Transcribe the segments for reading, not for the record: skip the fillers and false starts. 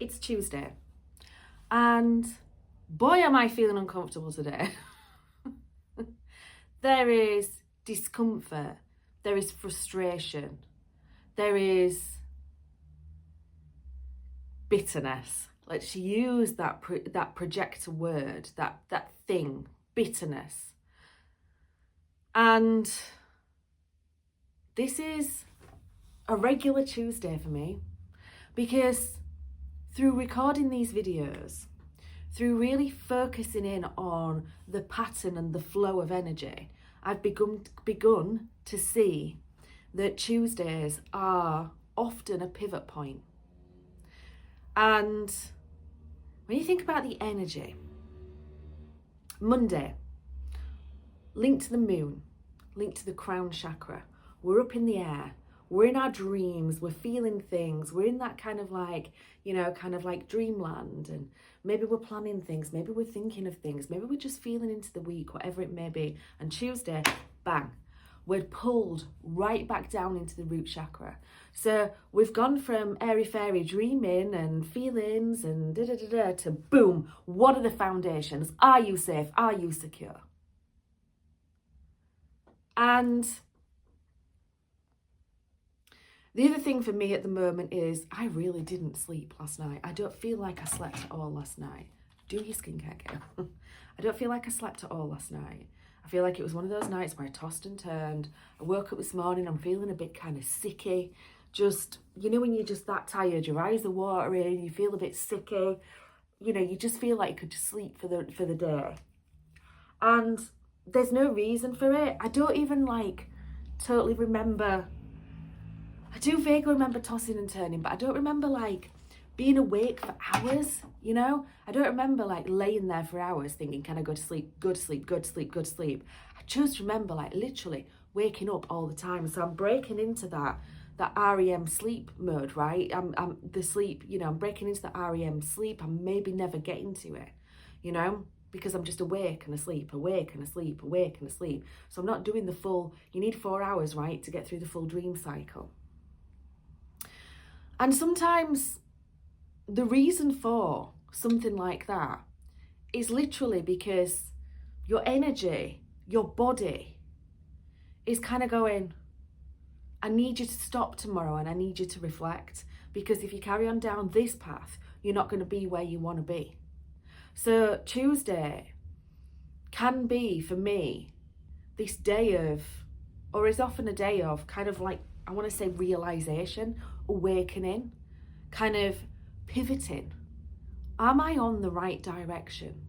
it's Tuesday, and boy am I feeling uncomfortable today. There is discomfort, there is frustration, there is bitterness. Let's use that projector word, that thing, bitterness. And this is a regular Tuesday for me, because through recording these videos, through really focusing in on the pattern and the flow of energy, I've begun to see that Tuesdays are often a pivot point. And when you think about the energy, Monday, linked to the moon, linked to the crown chakra, we're up in the air, we're in our dreams, we're feeling things, we're in that kind of like, kind of like dreamland, and maybe we're planning things, maybe we're thinking of things, maybe we're just feeling into the week, whatever it may be. And Tuesday, bang, we're pulled right back down into the root chakra. So we've gone from airy-fairy dreaming and feelings and da-da-da-da to boom, what are the foundations? Are you safe? Are you secure? And the other thing for me at the moment is I really didn't sleep last night. I don't feel like I slept at all last night. Do your skincare, girl. I don't feel like I slept at all last night. I feel like it was one of those nights where I tossed and turned. I woke up this morning, I'm feeling a bit kind of sicky. Just, when you're just that tired, your eyes are watering, you feel a bit sicky. You just feel like you could just sleep for the day. And there's no reason for it. I don't even totally remember. I do vaguely remember tossing and turning, but I don't remember being awake for hours, I don't remember laying there for hours thinking, can I go to sleep, go to sleep, go to sleep, go to sleep. I just remember literally waking up all the time. So I'm breaking into that REM sleep mode, right? I'm the sleep, I'm breaking into the REM sleep. I'm maybe never getting to it, because I'm just awake and asleep, awake and asleep, awake and asleep. So I'm not doing the full, you need 4 hours, right, to get through the full dream cycle. And sometimes the reason for something like that is literally because your energy, your body is kind of going, I need you to stop tomorrow and I need you to reflect, because if you carry on down this path, you're not going to be where you want to be. So Tuesday can be, for me, this day of, or is often a day of kind of I want to say realization, awakening, kind of pivoting. Am I on the right direction?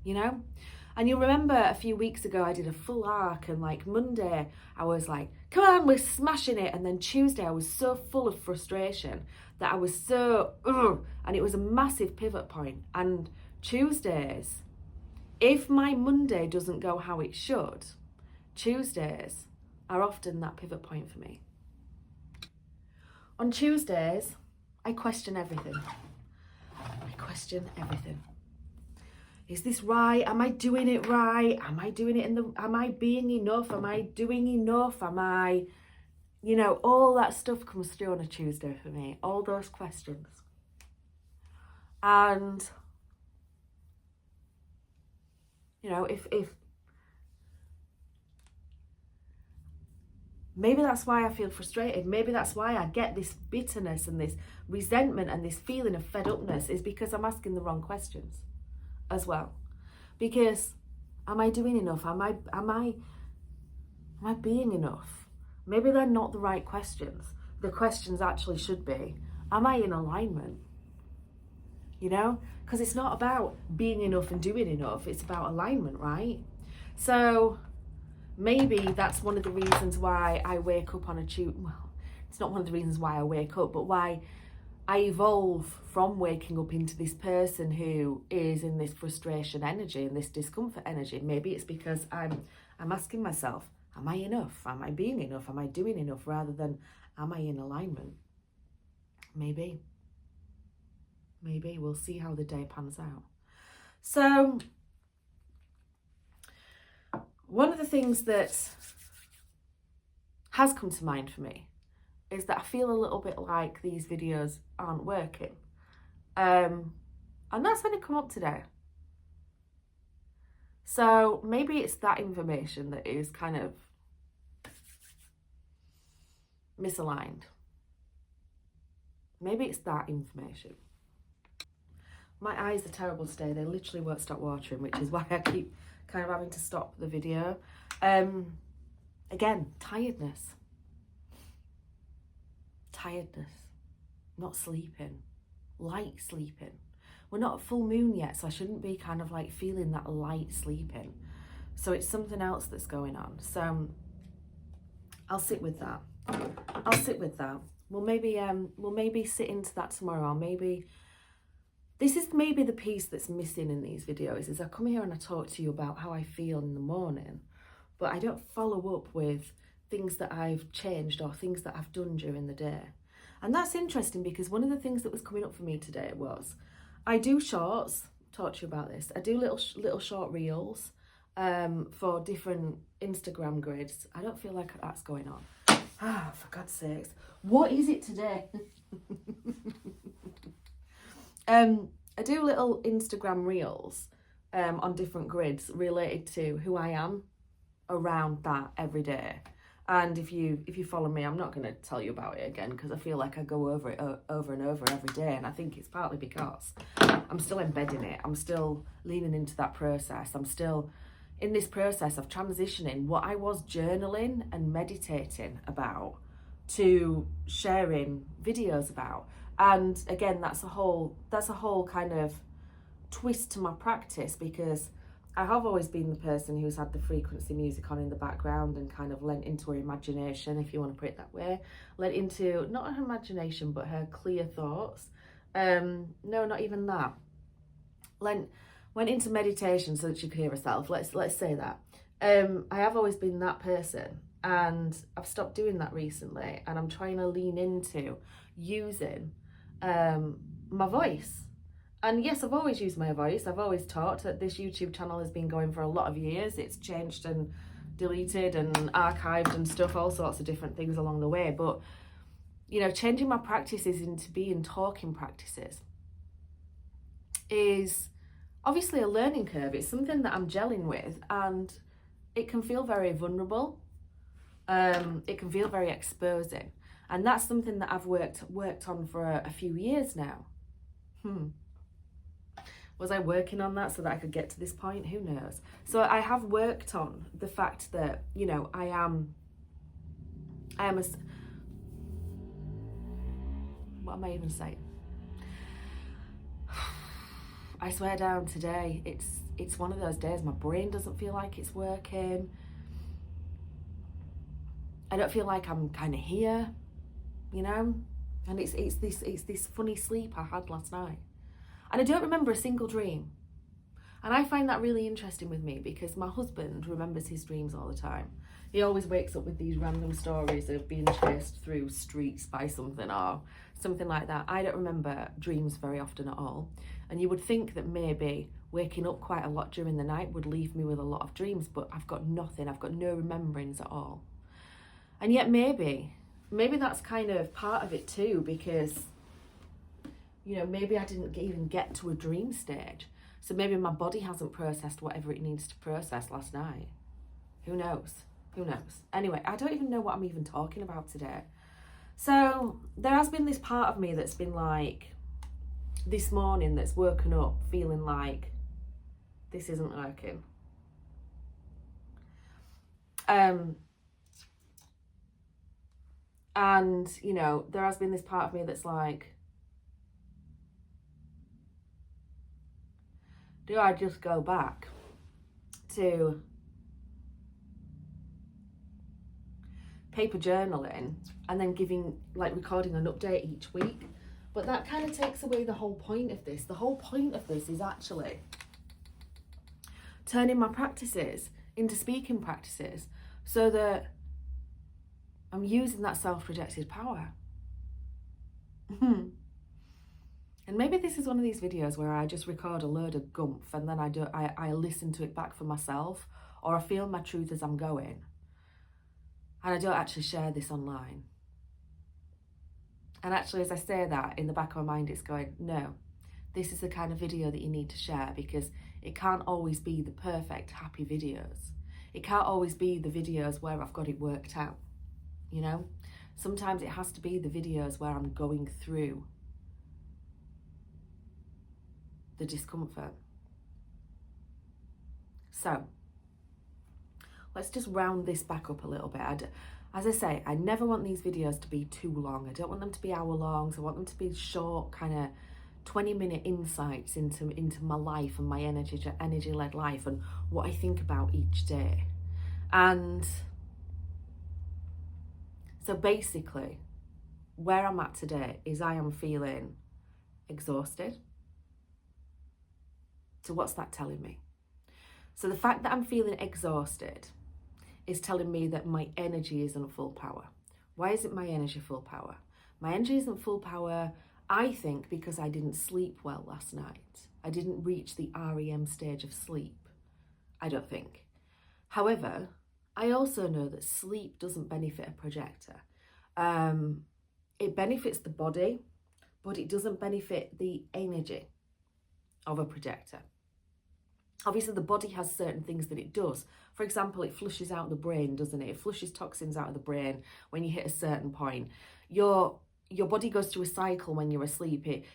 And you'll remember a few weeks ago I did a full arc, and Monday I was like, come on, we're smashing it. And then Tuesday I was so full of frustration that I was so, and it was a massive pivot point. And Tuesdays, if my Monday doesn't go how it should, Tuesdays are often that pivot point for me. On Tuesdays, I question everything. I question everything. Is this right? Am I doing it right? Am I doing it am I being enough? Am I doing enough? Am I, all that stuff comes through on a Tuesday for me, all those questions. And, if maybe that's why I feel frustrated. Maybe that's why I get this bitterness and this resentment and this feeling of fed upness, is because I'm asking the wrong questions as well. Because am I doing enough? Am I being enough? Maybe they're not the right questions. The questions actually should be, am I in alignment? Because it's not about being enough and doing enough. It's about alignment, right? So maybe that's one of the reasons why I wake up on a Tuesday. Well, it's not one of the reasons why I wake up, but why I evolve from waking up into this person who is in this frustration energy and this discomfort energy. Maybe it's because I'm asking myself, am I enough? Am I being enough? Am I doing enough? Rather than, am I in alignment? Maybe we'll see how the day pans out. So one of the things that has come to mind for me is that I feel a little bit like these videos aren't working. And that's only come up today. So maybe it's that information that is kind of misaligned. Maybe it's that information. My eyes are terrible today. They literally won't stop watering, which is why I keep kind of having to stop the video. Again, tiredness. Tiredness. Not sleeping. Light sleeping. We're not at full moon yet, so I shouldn't be kind of like feeling that light sleeping. So it's something else that's going on. So I'll sit with that. I'll sit with that. We'll maybe sit into that tomorrow. This is maybe the piece that's missing in these videos, is I come here and I talk to you about how I feel in the morning, but I don't follow up with things that I've changed or things that I've done during the day. And that's interesting, because one of the things that was coming up for me today was, I do shorts, talk to you about this, I do little short reels for different Instagram grids. I don't feel like that's going on. For God's sakes. What is it today? I do little Instagram reels on different grids related to who I am around that every day. And if you follow me, I'm not going to tell you about it again, because I feel like I go over it over and over every day. And I think it's partly because I'm still embedding it. I'm still leaning into that process. I'm still in this process of transitioning what I was journaling and meditating about to sharing videos about. And again, that's a whole kind of twist to my practice, because I have always been the person who's had the frequency music on in the background and kind of lent into her imagination, if you want to put it that way. Lent into, not her imagination, but her clear thoughts. No, not even that. Went into meditation so that she could hear herself. Let's say that. I have always been that person, and I've stopped doing that recently, and I'm trying to lean into using my voice. And yes, I've always used my voice. I've always talked. That this YouTube channel has been going for a lot of years. It's changed and deleted and archived and stuff, all sorts of different things along the way. But, you know, changing my practices into being talking practices is obviously a learning curve. It's something that I'm gelling with, and it can feel very vulnerable. It can feel very exposing. And that's something that I've worked on for a few years now. Was I working on that so that I could get to this point? Who knows? So I have worked on the fact that, you know, I am what am I even saying? I swear down, today, it's one of those days my brain doesn't feel like it's working. I don't feel like I'm kind of here, you know? And it's this funny sleep I had last night. And I don't remember a single dream. And I find that really interesting with me, because my husband remembers his dreams all the time. He always wakes up with these random stories of being chased through streets by something or something like that. I don't remember dreams very often at all. And you would think that maybe waking up quite a lot during the night would leave me with a lot of dreams, but I've got nothing. I've got no remembrance at all. And yet maybe that's kind of part of it too, because, you know, maybe I didn't even get to a dream stage. So maybe my body hasn't processed whatever it needs to process last night. Who knows? Who knows? Anyway, I don't even know what I'm even talking about today. So there has been this part of me that's been like, this morning, that's woken up feeling like this isn't working. And, you know, there has been this part of me that's like, do I just go back to paper journaling and then recording an update each week? But that kind of takes away the whole point of this. The whole point of this is actually turning my practices into speaking practices so that I'm using that self-projected power. And maybe this is one of these videos where I just record a load of gumph and then I listen to it back for myself, or I feel my truth as I'm going. And I don't actually share this online. And actually, as I say that, in the back of my mind, it's going, no, this is the kind of video that you need to share, because it can't always be the perfect, happy videos. It can't always be the videos where I've got it worked out, you know? Sometimes it has to be the videos where I'm going through the discomfort. So, let's just round this back up a little bit. As I say, I never want these videos to be too long. I don't want them to be hour-longs. I want them to be short, kind of 20-minute insights into my life and my energy-led life and what I think about each day. And so basically, where I'm at today is I am feeling exhausted. So what's that telling me? So the fact that I'm feeling exhausted is telling me that my energy isn't full power. Why isn't my energy full power? My energy isn't full power, I think, because I didn't sleep well last night. I didn't reach the REM stage of sleep, I don't think. However, I also know that sleep doesn't benefit a projector. It benefits the body, but it doesn't benefit the energy of a projector. Obviously, the body has certain things that it does. For example, it flushes out the brain, doesn't it? It flushes toxins out of the brain when you hit a certain point. Your body goes through a cycle when you're asleep. It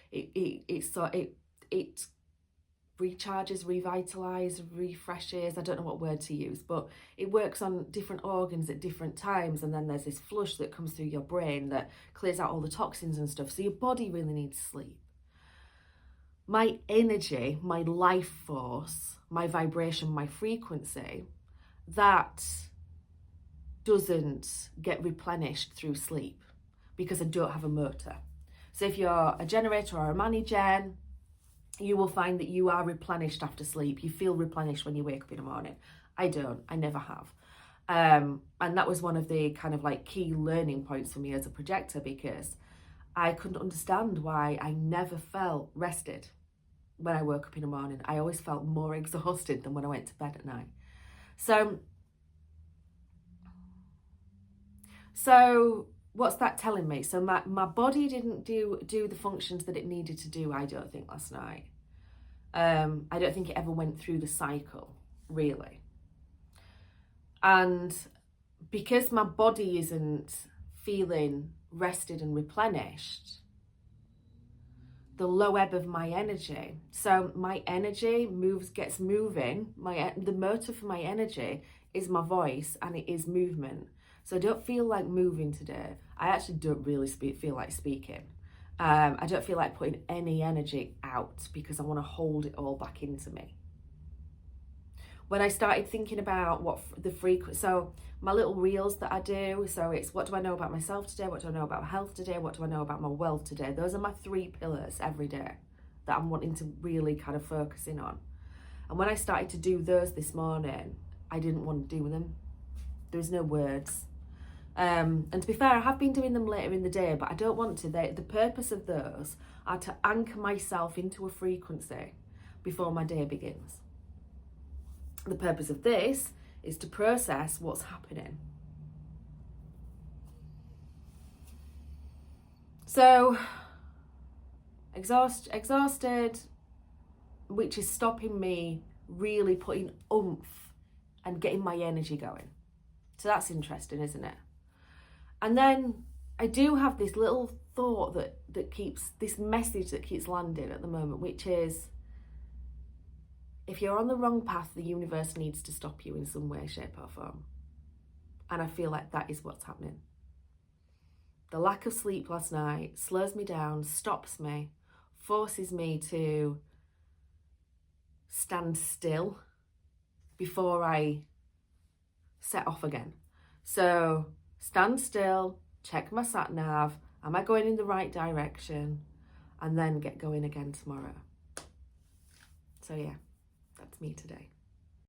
recharges, revitalizes, refreshes. I don't know what word to use, but it works on different organs at different times. And then there's this flush that comes through your brain that clears out all the toxins and stuff. So your body really needs sleep. My energy, my life force, my vibration, my frequency, that doesn't get replenished through sleep because I don't have a motor. So if you're a generator or a mani-gen, you will find that you are replenished after sleep. You feel replenished when you wake up in the morning. I don't. I never have. And that was one of the kind of like key learning points for me as a projector, because I couldn't understand why I never felt rested when I woke up in the morning. I always felt more exhausted than when I went to bed at night. So what's that telling me? So my body didn't do the functions that it needed to do, I don't think, last night. I don't think it ever went through the cycle, really. And because my body isn't feeling rested and replenished, the low ebb of my energy. So my energy gets moving. The motor for my energy is my voice, and it is movement. So I don't feel like moving today. I actually don't really feel like speaking. I don't feel like putting any energy out because I want to hold it all back into me. When I started thinking about what the frequency, so my little reels that I do, so it's what do I know about myself today, what do I know about health today, what do I know about my wealth today. Those are my 3 pillars every day that I'm wanting to really kind of focus in on. And when I started to do those this morning, I didn't want to do them. There was no words. And to be fair, I have been doing them later in the day, but I don't want to. The purpose of those are to anchor myself into a frequency before my day begins. The purpose of this is to process what's happening. So, exhausted, which is stopping me really putting oomph and getting my energy going. So that's interesting, isn't it? And then I do have this little thought that keeps, this message that keeps landing at the moment, which is, if you're on the wrong path, the universe needs to stop you in some way, shape or form. And I feel like that is what's happening. The lack of sleep last night slows me down, stops me, forces me to stand still before I set off again. So stand still, check my sat nav, am I going in the right direction? And then get going again tomorrow. So yeah. That's me today.